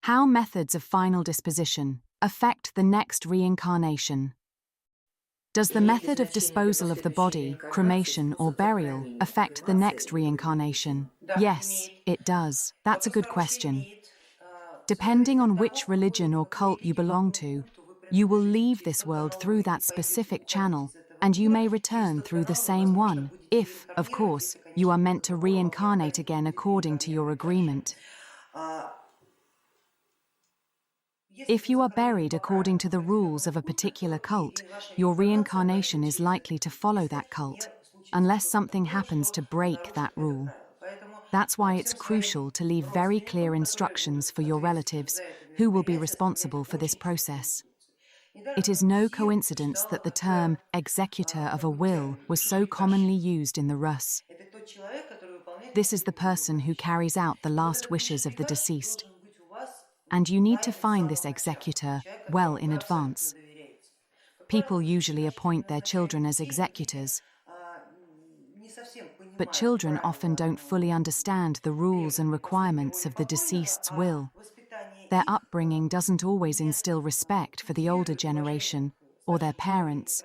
How methods of final disposition affect the next reincarnation. Does the method of disposal of the body, cremation or burial, affect the next reincarnation? Yes, it does. That's a good question. Depending on which religion or cult you belong to, you will leave this world through that specific channel, and you may return through the same one, if, of course, you are meant to reincarnate again according to your agreement. If you are buried according to the rules of a particular cult, your reincarnation is likely to follow that cult, unless something happens to break that rule. That's why it's crucial to leave very clear instructions for your relatives who will be responsible for this process. It is no coincidence that the term executor of a will was so commonly used in the Rus. This is the person who carries out the last wishes of the deceased. And you need to find this executor well in advance. People usually appoint their children as executors, but children often don't fully understand the rules and requirements of the deceased's will. Their upbringing doesn't always instill respect for the older generation or their parents,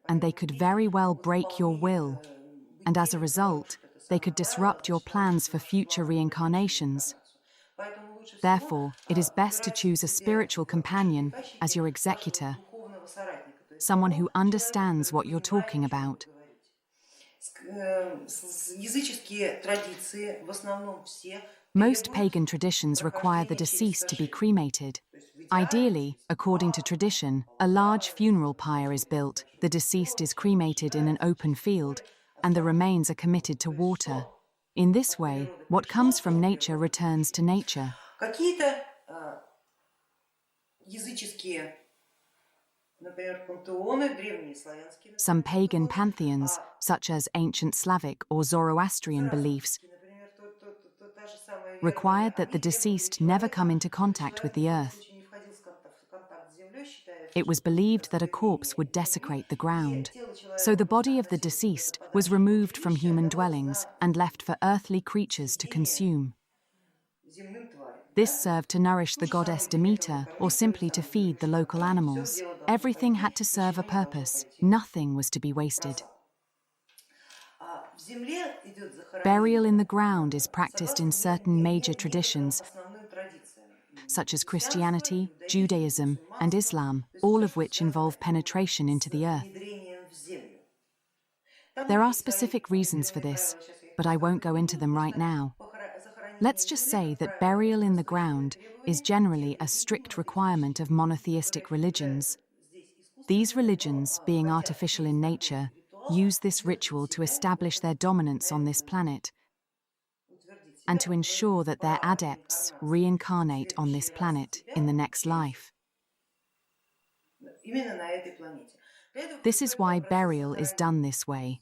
and they could very well break your will, and as a result, they could disrupt your plans for future reincarnations. Therefore, it is best to choose a spiritual companion as your executor, someone who understands what you're talking about. Most pagan traditions require the deceased to be cremated. Ideally, according to tradition, a large funeral pyre is built, the deceased is cremated in an open field, and the remains are committed to water. In this way, what comes from nature returns to nature. Some pagan pantheons, such as ancient Slavic or Zoroastrian beliefs, required that the deceased never come into contact with the earth. It was believed that a corpse would desecrate the ground. So the body of the deceased was removed from human dwellings and left for earthly creatures to consume. This served to nourish the goddess Demeter or simply to feed the local animals. Everything had to serve a purpose. Nothing was to be wasted. Burial in the ground is practiced in certain major traditions, such as Christianity, Judaism, and Islam, all of which involve penetration into the earth. There are specific reasons for this, but I won't go into them right now. Let's just say that burial in the ground is generally a strict requirement of monotheistic religions. These religions, being artificial in nature, use this ritual to establish their dominance on this planet and to ensure that their adepts reincarnate on this planet in the next life. This is why burial is done this way.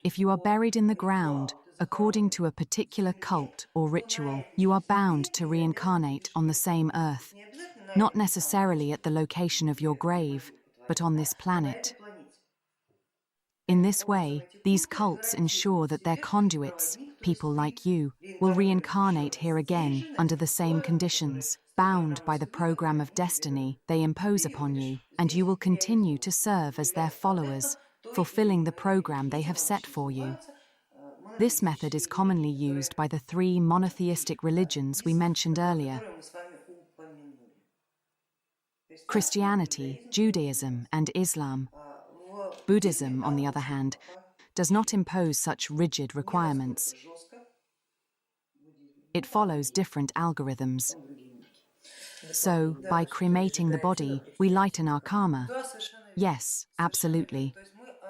If you are buried in the ground, according to a particular cult or ritual, you are bound to reincarnate on the same earth, not necessarily at the location of your grave, but on this planet. In this way, these cults ensure that their conduits, people like you, will reincarnate here again under the same conditions, bound by the program of destiny they impose upon you, and you will continue to serve as their followers, fulfilling the program they have set for you. This method is commonly used by the three monotheistic religions we mentioned earlier: Christianity, Judaism, and Islam. Buddhism, on the other hand, does not impose such rigid requirements. It follows different algorithms. So, by cremating the body, we lighten our karma. Yes, absolutely.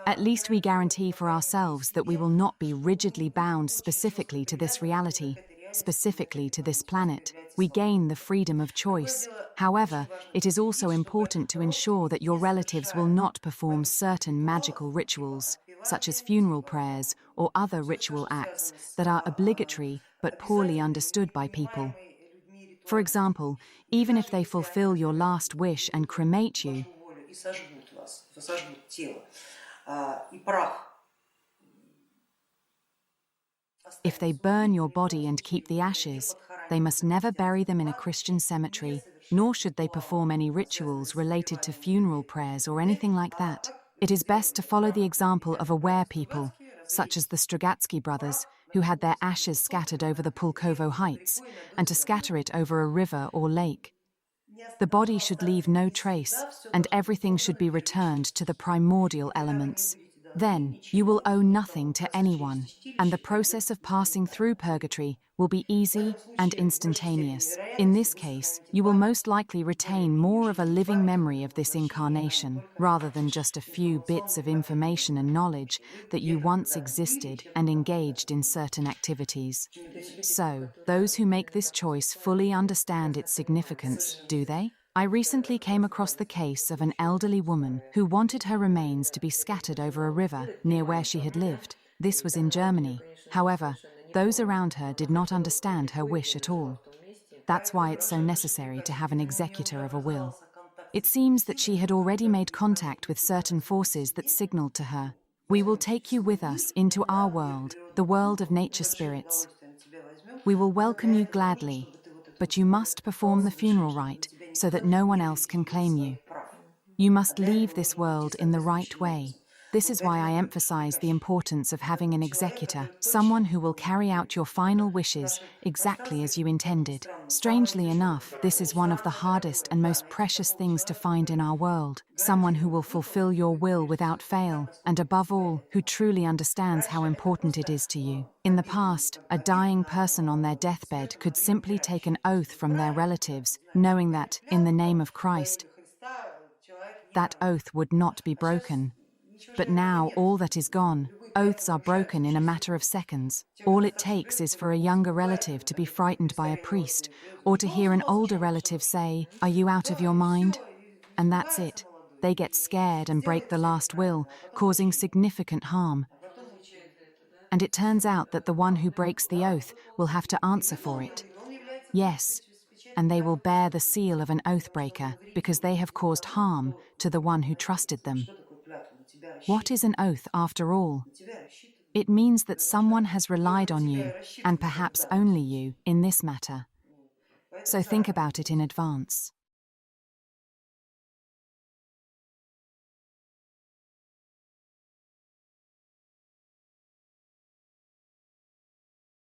At least we guarantee for ourselves that we will not be rigidly bound specifically to this reality, specifically to this planet. We gain the freedom of choice. However, it is also important to ensure that your relatives will not perform certain magical rituals, such as funeral prayers or other ritual acts that are obligatory but poorly understood by people. For example, even if they fulfill your last wish and cremate you, if they burn your body and keep the ashes, They must never bury them in a Christian cemetery, nor should they perform any rituals related to funeral prayers or anything like that. It is best to follow the example of aware people, such as the Strugatsky brothers, who had their ashes scattered over the Pulkovo Heights, and to scatter it over a river or lake. The body should leave no trace, and everything should be returned to the primordial elements. Then, you will owe nothing to anyone, and the process of passing through purgatory will be easy and instantaneous. In this case, you will most likely retain more of a living memory of this incarnation, rather than just a few bits of information and knowledge that you once existed and engaged in certain activities. So, those who make this choice fully understand its significance, do they? I recently came across the case of an elderly woman who wanted her remains to be scattered over a river near where she had lived. This was in Germany. However, those around her did not understand her wish at all. That's why it's so necessary to have an executor of a will. It seems that she had already made contact with certain forces that signaled to her, "We will take you with us into our world, the world of nature spirits. We will welcome you gladly, but you must perform the funeral rite so that no one else can claim you. You must leave this world in the right way." This is why I emphasize the importance of having an executor, someone who will carry out your final wishes exactly as you intended. Strangely enough, this is one of the hardest and most precious things to find in our world, someone who will fulfill your will without fail, and above all, who truly understands how important it is to you. In the past, a dying person on their deathbed could simply take an oath from their relatives, knowing that, in the name of Christ, that oath would not be broken. But now all that is gone. Oaths are broken in a matter of seconds. All it takes is for a younger relative to be frightened by a priest, or to hear an older relative say, "Are you out of your mind?" And that's it. They get scared and break the last will, causing significant harm. And it turns out that the one who breaks the oath will have to answer for it. Yes, and they will bear the seal of an oath-breaker because they have caused harm to the one who trusted them. What is an oath after all? It means that someone has relied on you, and perhaps only you, in this matter. So think about it in advance.